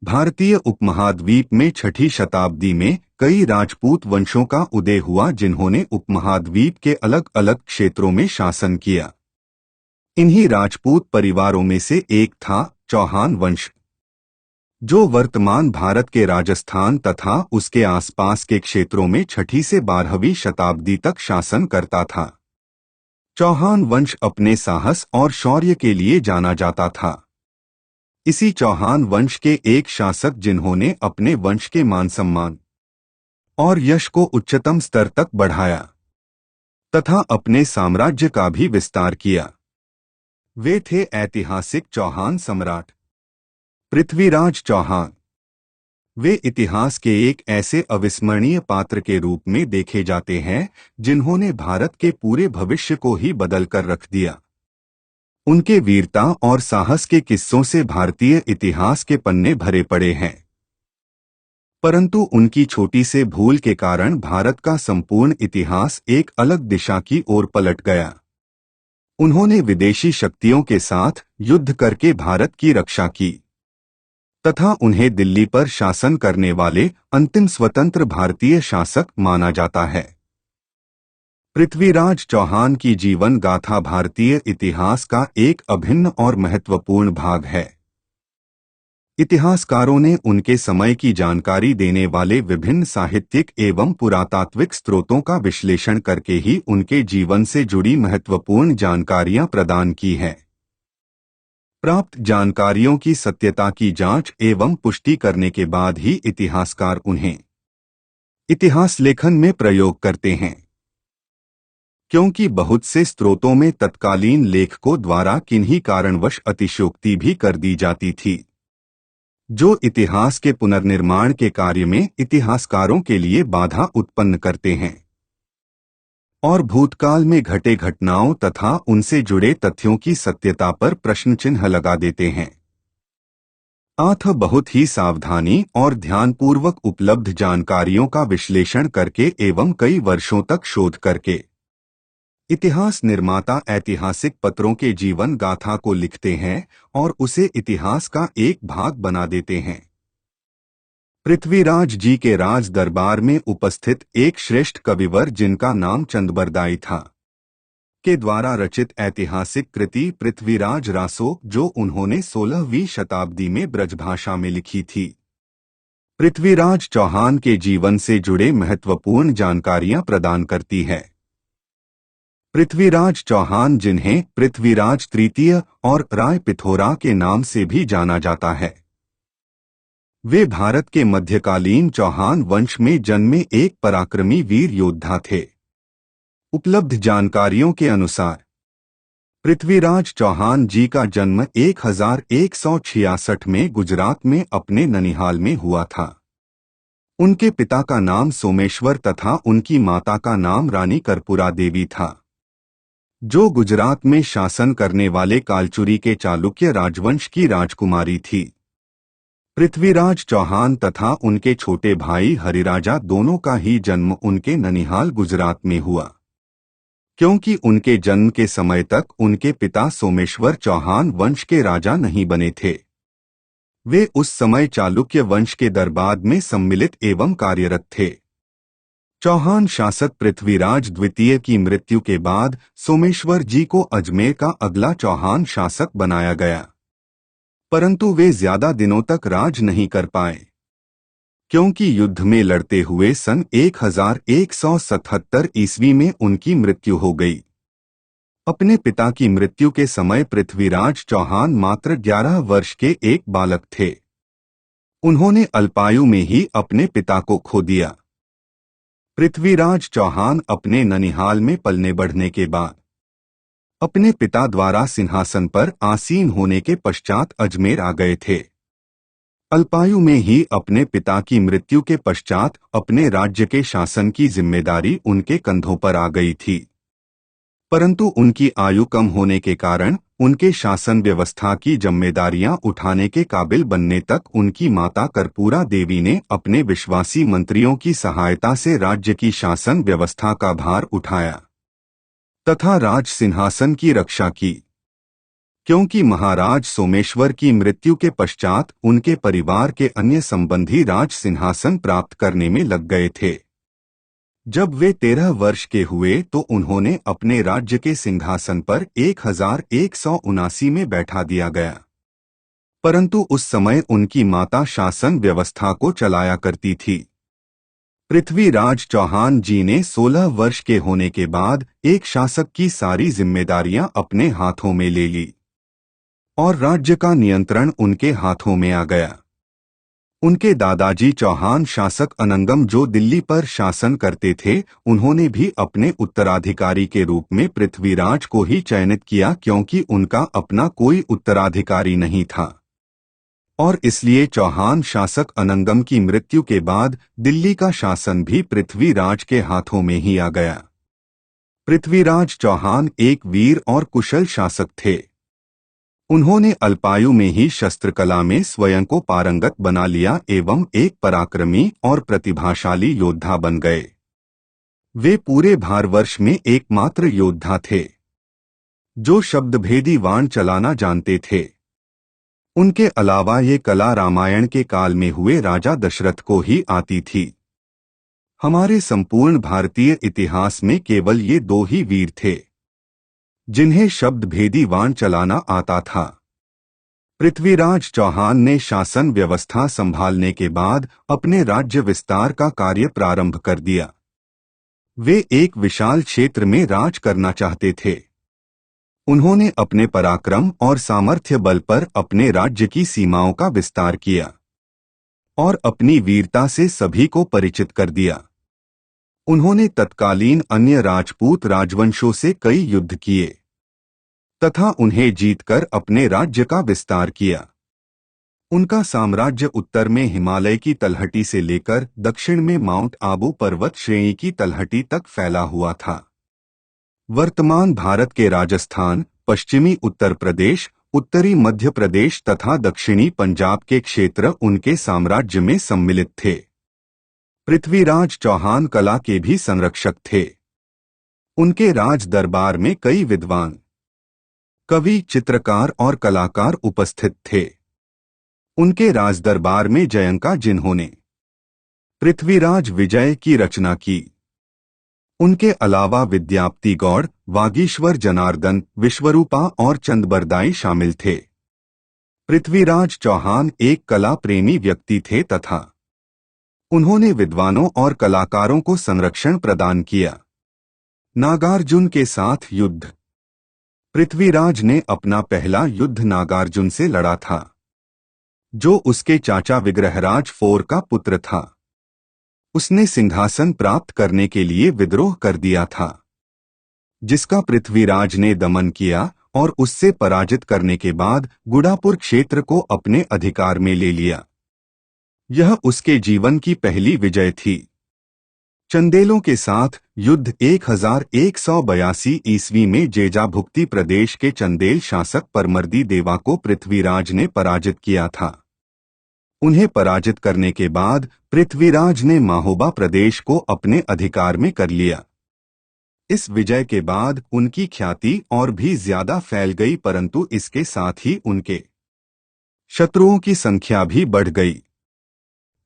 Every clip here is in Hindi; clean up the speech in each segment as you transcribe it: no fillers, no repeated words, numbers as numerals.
भारतीय उपमहाद्वीप में 6ठी शताब्दी में कई राजपूत वंशों का उदय हुआ जिन्होंने उपमहाद्वीप के अलग अलग क्षेत्रों में शासन किया। इन्हीं राजपूत परिवारों में से एक था चौहान वंश, जो वर्तमान भारत के राजस्थान तथा उसके आसपास के क्षेत्रों में 6ठी से 12वीं शताब्दी तक शासन करता था। चौहान वंश अपने साहस और शौर्य के लिए जाना जाता था। इसी चौहान वंश के एक शासक जिन्होंने अपने वंश के मान सम्मान और यश को उच्चतम स्तर तक बढ़ाया तथा अपने साम्राज्य का भी विस्तार किया, वे थे ऐतिहासिक चौहान सम्राट पृथ्वीराज चौहान। वे इतिहास के एक ऐसे अविस्मरणीय पात्र के रूप में देखे जाते हैं जिन्होंने भारत के पूरे भविष्य को ही बदल कर रख दिया। उनके वीरता और साहस के किस्सों से भारतीय इतिहास के पन्ने भरे पड़े हैं, परंतु उनकी छोटी से भूल के कारण भारत का संपूर्ण इतिहास एक अलग दिशा की ओर पलट गया। उन्होंने विदेशी शक्तियों के साथ युद्ध करके भारत की रक्षा की तथा उन्हें दिल्ली पर शासन करने वाले अंतिम स्वतंत्र भारतीय शासक माना जाता है। पृथ्वीराज चौहान की जीवन गाथा भारतीय इतिहास का एक अभिन्न और महत्वपूर्ण भाग है। इतिहासकारों ने उनके समय की जानकारी देने वाले विभिन्न साहित्यिक एवं पुरातात्विक स्रोतों का विश्लेषण करके ही उनके जीवन से जुड़ी महत्वपूर्ण जानकारियां प्रदान की हैं। प्राप्त जानकारियों की सत्यता की जांच एवं पुष्टि करने के बाद ही इतिहासकार उन्हें इतिहास लेखन में प्रयोग करते हैं, क्योंकि बहुत से स्रोतों में तत्कालीन लेखकों द्वारा किन्हीं कारणवश अतिशयोक्ति भी कर दी जाती थी, जो इतिहास के पुनर्निर्माण के कार्य में इतिहासकारों के लिए बाधा उत्पन्न करते हैं और भूतकाल में घटे घटनाओं तथा उनसे जुड़े तथ्यों की सत्यता पर प्रश्नचिन्ह लगा देते हैं। अतः बहुत ही सावधानी और ध्यानपूर्वक उपलब्ध जानकारियों का विश्लेषण करके एवं कई वर्षों तक शोध करके इतिहास निर्माता ऐतिहासिक पत्रों के जीवन गाथा को लिखते हैं और उसे इतिहास का एक भाग बना देते हैं। पृथ्वीराज जी के राज दरबार में उपस्थित एक श्रेष्ठ कविवर जिनका नाम चंदबरदाई था, के द्वारा रचित ऐतिहासिक कृति पृथ्वीराज रासो, जो उन्होंने 16वीं शताब्दी में ब्रजभाषा में लिखी थी, पृथ्वीराज चौहान के जीवन से जुड़े महत्वपूर्ण जानकारियां प्रदान करती है। पृथ्वीराज चौहान, जिन्हें पृथ्वीराज तृतीय और राय पिथोरा के नाम से भी जाना जाता है, वे भारत के मध्यकालीन चौहान वंश में जन्मे एक पराक्रमी वीर योद्धा थे। उपलब्ध जानकारियों के अनुसार पृथ्वीराज चौहान जी का जन्म 1166 में गुजरात में अपने ननिहाल में हुआ था। उनके पिता का नाम सोमेश्वर तथा उनकी माता का नाम रानी कर्पूरा देवी था, जो गुजरात में शासन करने वाले कालचुरी के चालुक्य राजवंश की राजकुमारी थी। पृथ्वीराज चौहान तथा उनके छोटे भाई हरिराजा दोनों का ही जन्म उनके ननिहाल गुजरात में हुआ, क्योंकि उनके जन्म के समय तक उनके पिता सोमेश्वर चौहान वंश के राजा नहीं बने थे। वे उस समय चालुक्य वंश के दरबार में सम्मिलित एवं कार्यरत थे। चौहान शासक पृथ्वीराज द्वितीय की मृत्यु के बाद सोमेश्वर जी को अजमेर का अगला चौहान शासक बनाया गया, परंतु वे ज्यादा दिनों तक राज नहीं कर पाए, क्योंकि युद्ध में लड़ते हुए सन 1177 ईस्वी में उनकी मृत्यु हो गई। अपने पिता की मृत्यु के समय पृथ्वीराज चौहान मात्र 11 वर्ष के एक बालक थे। उन्होंने अल्पायु में ही अपने पिता को खो दिया। पृथ्वीराज चौहान अपने ननिहाल में पलने बढ़ने के बाद अपने पिता द्वारा सिंहासन पर आसीन होने के पश्चात अजमेर आ गए थे। अल्पायु में ही अपने पिता की मृत्यु के पश्चात अपने राज्य के शासन की जिम्मेदारी उनके कंधों पर आ गई थी, परंतु उनकी आयु कम होने के कारण उनके शासन व्यवस्था की जिम्मेदारियां उठाने के काबिल बनने तक उनकी माता कर्पूरा देवी ने अपने विश्वासी मंत्रियों की सहायता से राज्य की शासन व्यवस्था का भार उठाया तथा राज सिंहासन की रक्षा की। क्योंकि महाराज सोमेश्वर की मृत्यु के पश्चात उनके परिवार के अन्य संबंधी राज सिंहासन प्राप्त करने में लग गए थे। जब वे 13 वर्ष के हुए तो उन्होंने अपने राज्य के सिंहासन पर 1179 में बैठा दिया गया, परंतु उस समय उनकी माता शासन व्यवस्था को चलाया करती थी। पृथ्वीराज चौहान जी ने 16 वर्ष के होने के बाद एक शासक की सारी जिम्मेदारियां अपने हाथों में ले ली और राज्य का नियंत्रण उनके हाथों में आ गया। उनके दादाजी चौहान शासक अनंगम जो दिल्ली पर शासन करते थे, उन्होंने भी अपने उत्तराधिकारी के रूप में पृथ्वीराज को ही चयनित किया, क्योंकि उनका अपना कोई उत्तराधिकारी नहीं था और इसलिए चौहान शासक अनंगम की मृत्यु के बाद दिल्ली का शासन भी पृथ्वीराज के हाथों में ही आ गया। पृथ्वीराज चौहान एक वीर और कुशल शासक थे। उन्होंने अल्पायु में ही शस्त्रकला में स्वयं को पारंगत बना लिया एवं एक पराक्रमी और प्रतिभाशाली योद्धा बन गए। वे पूरे भारतवर्ष में एकमात्र योद्धा थे जो शब्दभेदी बाण चलाना जानते थे। उनके अलावा ये कला रामायण के काल में हुए राजा दशरथ को ही आती थी। हमारे संपूर्ण भारतीय इतिहास में केवल ये दो ही वीर थे जिन्हें शब्दभेदी बाण चलाना आता था। पृथ्वीराज चौहान ने शासन व्यवस्था संभालने के बाद अपने राज्य विस्तार का कार्य प्रारंभ कर दिया। वे एक विशाल क्षेत्र में राज करना चाहते थे। उन्होंने अपने पराक्रम और सामर्थ्य बल पर अपने राज्य की सीमाओं का विस्तार किया और अपनी वीरता से सभी को परिचित कर दिया। उन्होंने तत्कालीन अन्य राजपूत राजवंशों से कई युद्ध किए तथा उन्हें जीतकर अपने राज्य का विस्तार किया। उनका साम्राज्य उत्तर में हिमालय की तलहटी से लेकर दक्षिण में माउंट आबू पर्वत श्रेणी की तलहटी तक फैला हुआ था। वर्तमान भारत के राजस्थान, पश्चिमी उत्तर प्रदेश, उत्तरी मध्य प्रदेश तथा दक्षिणी पंजाब के क्षेत्र उनके साम्राज्य में सम्मिलित थे। पृथ्वीराज चौहान कला के भी संरक्षक थे। उनके राज दरबार में कई विद्वान, कवि, चित्रकार और कलाकार उपस्थित थे। उनके राज दरबार में जयंका, जिन्होंने पृथ्वीराज विजय की रचना की, उनके अलावा विद्यापति गौड़, वागीश्वर जनार्दन, विश्वरूपा और चंदबरदाई शामिल थे। पृथ्वीराज चौहान एक कला प्रेमी व्यक्ति थे तथा उन्होंने विद्वानों और कलाकारों को संरक्षण प्रदान किया। नागार्जुन के साथ युद्ध। पृथ्वीराज ने अपना पहला युद्ध नागार्जुन से लड़ा था, जो उसके चाचा विग्रहराज फोर का पुत्र था। उसने सिंहासन प्राप्त करने के लिए विद्रोह कर दिया था, जिसका पृथ्वीराज ने दमन किया और उससे पराजित करने के बाद गुड़ापुर क्षेत्र को अपने अधिकार में ले लिया। यह उसके जीवन की पहली विजय थी। चंदेलों के साथ युद्ध 1182 ईस्वी में जेजाभुक्ति प्रदेश के चंदेल शासक परमर्दी देवा को पृथ्वीराज ने पराजित किया था। उन्हें पराजित करने के बाद पृथ्वीराज ने माहोबा प्रदेश को अपने अधिकार में कर लिया। इस विजय के बाद उनकी ख्याति और भी ज्यादा फैल गई, परंतु इसके साथ ही उनके शत्रुओं की संख्या भी बढ़ गई।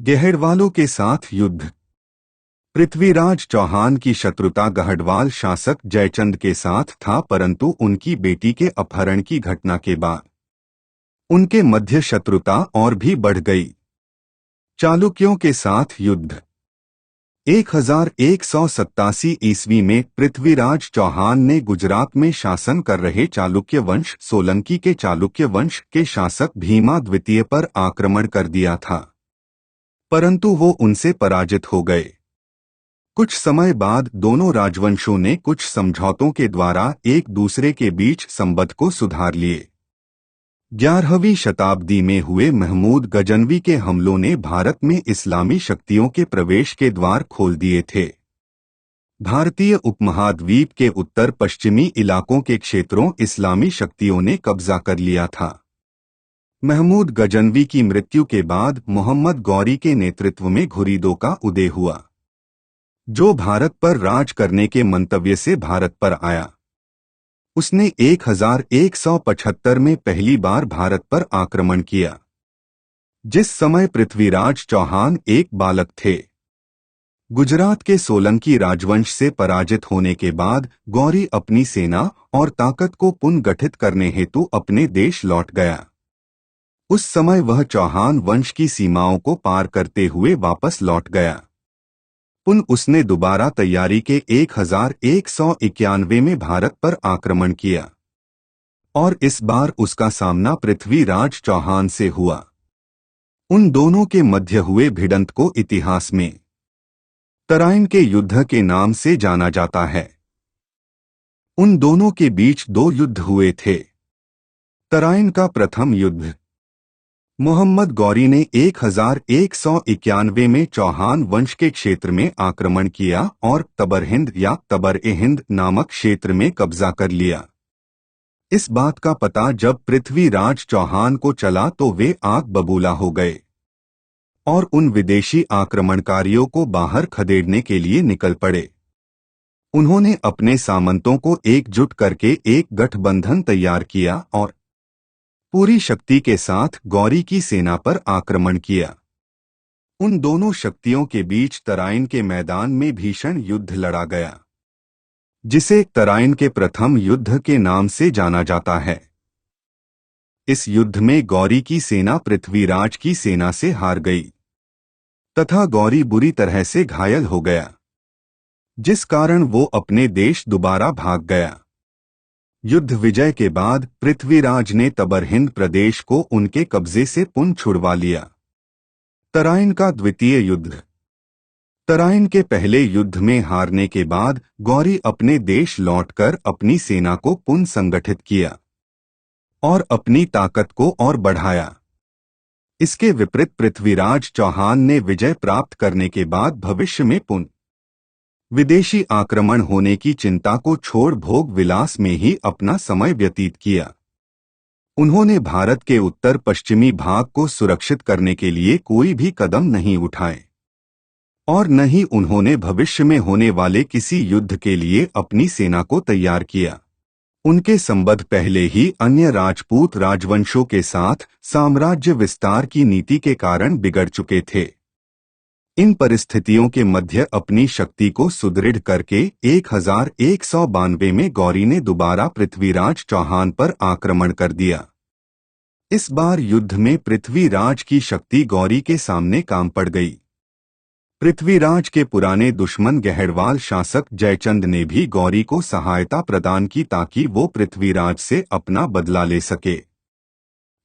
गहड़वालों के साथ युद्ध। पृथ्वीराज चौहान की शत्रुता गहड़वाल शासक जयचंद के साथ था, परंतु उनकी बेटी के अपहरण की घटना के बाद उनके मध्य शत्रुता और भी बढ़ गई। चालुक्यों के साथ युद्ध। 1187 ईस्वी में पृथ्वीराज चौहान ने गुजरात में शासन कर रहे चालुक्य वंश सोलंकी के चालुक्य वंश के शासक भीमा द्वितीय पर आक्रमण कर दिया था, परंतु वो उनसे पराजित हो गए। कुछ समय बाद दोनों राजवंशों ने कुछ समझौतों के द्वारा एक दूसरे के बीच संबंध को सुधार लिए। 11वीं शताब्दी में हुए महमूद गजनवी के हमलों ने भारत में इस्लामी शक्तियों के प्रवेश के द्वार खोल दिए थे। भारतीय उपमहाद्वीप के उत्तर पश्चिमी इलाकों के क्षेत्रों इस्लामी शक्तियों ने कब्जा कर लिया था। महमूद गजनवी की मृत्यु के बाद मोहम्मद गौरी के नेतृत्व में घुरीदों का उदय हुआ, जो भारत पर राज करने के मंतव्य से भारत पर आया। उसने 1175 में पहली बार भारत पर आक्रमण किया, जिस समय पृथ्वीराज चौहान एक बालक थे। गुजरात के सोलंकी राजवंश से पराजित होने के बाद गौरी अपनी सेना और ताकत को पुनर्गठित करने हेतु अपने देश लौट गया। उस समय वह चौहान वंश की सीमाओं को पार करते हुए वापस लौट गया। उसने दोबारा तैयारी के 1191 में भारत पर आक्रमण किया और इस बार उसका सामना पृथ्वीराज चौहान से हुआ। उन दोनों के मध्य हुए भिड़ंत को इतिहास में तराइन के युद्ध के नाम से जाना जाता है। उन दोनों के बीच दो युद्ध हुए थे। तराइन का प्रथम युद्ध मोहम्मद गौरी ने 1191 में चौहान वंश के क्षेत्र में आक्रमण किया और तबर-ए-हिंद या तबर-ए-हिंद नामक क्षेत्र में कब्जा कर लिया। इस बात का पता जब पृथ्वीराज चौहान को चला तो वे आग बबूला हो गए और उन विदेशी आक्रमणकारियों को बाहर खदेड़ने के लिए निकल पड़े। उन्होंने अपने सामंतों को एकजुट करके एक गठबंधन तैयार किया और पूरी शक्ति के साथ गौरी की सेना पर आक्रमण किया। उन दोनों शक्तियों के बीच तराइन के मैदान में भीषण युद्ध लड़ा गया, जिसे तराइन के प्रथम युद्ध के नाम से जाना जाता है। इस युद्ध में गौरी की सेना पृथ्वीराज की सेना से हार गई तथा गौरी बुरी तरह से घायल हो गया, जिस कारण वो अपने देश दोबारा भाग गया। युद्ध विजय के बाद पृथ्वीराज ने तबर-हिंद प्रदेश को उनके कब्जे से पुनः छुड़वा लिया। तराइन का द्वितीय युद्ध तराइन के पहले युद्ध में हारने के बाद गौरी अपने देश लौटकर अपनी सेना को पुनः संगठित किया और अपनी ताकत को और बढ़ाया। इसके विपरीत पृथ्वीराज चौहान ने विजय प्राप्त करने के बाद भविष्य में पुनः विदेशी आक्रमण होने की चिंता को छोड़ भोग विलास में ही अपना समय व्यतीत किया। उन्होंने भारत के उत्तर पश्चिमी भाग को सुरक्षित करने के लिए कोई भी कदम नहीं उठाए और न ही उन्होंने भविष्य में होने वाले किसी युद्ध के लिए अपनी सेना को तैयार किया। उनके संबंध पहले ही अन्य राजपूत राजवंशों के साथ साम्राज्य विस्तार की नीति के कारण बिगड़ चुके थे। इन परिस्थितियों के मध्य अपनी शक्ति को सुदृढ़ करके 1192 में गौरी ने दोबारा पृथ्वीराज चौहान पर आक्रमण कर दिया। इस बार युद्ध में पृथ्वीराज की शक्ति गौरी के सामने काम पड़ गई। पृथ्वीराज के पुराने दुश्मन गहड़वाल शासक जयचंद ने भी गौरी को सहायता प्रदान की ताकि वो पृथ्वीराज से अपना बदला ले सके।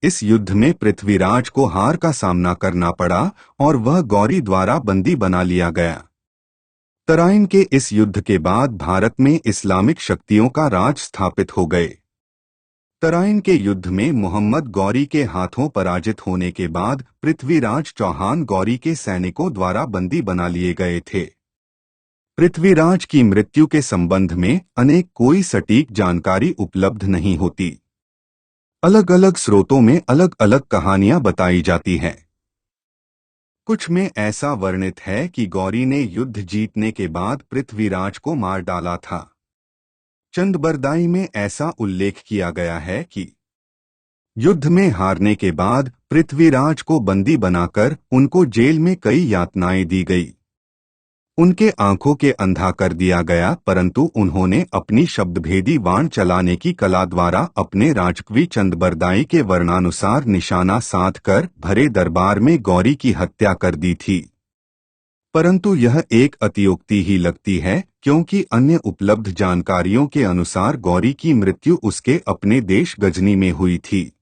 इस युद्ध में पृथ्वीराज को हार का सामना करना पड़ा और वह गौरी द्वारा बंदी बना लिया गया। तराइन के इस युद्ध के बाद भारत में इस्लामिक शक्तियों का राज स्थापित हो गए। तराइन के युद्ध में मोहम्मद गौरी के हाथों पराजित होने के बाद पृथ्वीराज चौहान गौरी के सैनिकों द्वारा बंदी बना लिए गए थे। पृथ्वीराज की मृत्यु के संबंध में अनेक कोई सटीक जानकारी उपलब्ध नहीं होती। अलग अलग स्रोतों में अलग अलग कहानियां बताई जाती हैं। कुछ में ऐसा वर्णित है कि गौरी ने युद्ध जीतने के बाद पृथ्वीराज को मार डाला था। चंदबरदाई में ऐसा उल्लेख किया गया है कि युद्ध में हारने के बाद पृथ्वीराज को बंदी बनाकर उनको जेल में कई यातनाएं दी गई। उनके आंखों के अंधा कर दिया गया, परंतु उन्होंने अपनी शब्दभेदी वाण चलाने की कला द्वारा अपने राजकवी चंदबरदाई के वर्णानुसार निशाना साधकर भरे दरबार में गौरी की हत्या कर दी थी। परंतु यह एक अतियोक्ति ही लगती है, क्योंकि अन्य उपलब्ध जानकारियों के अनुसार गौरी की मृत्यु उसके अपने देश गजनी में हुई थी।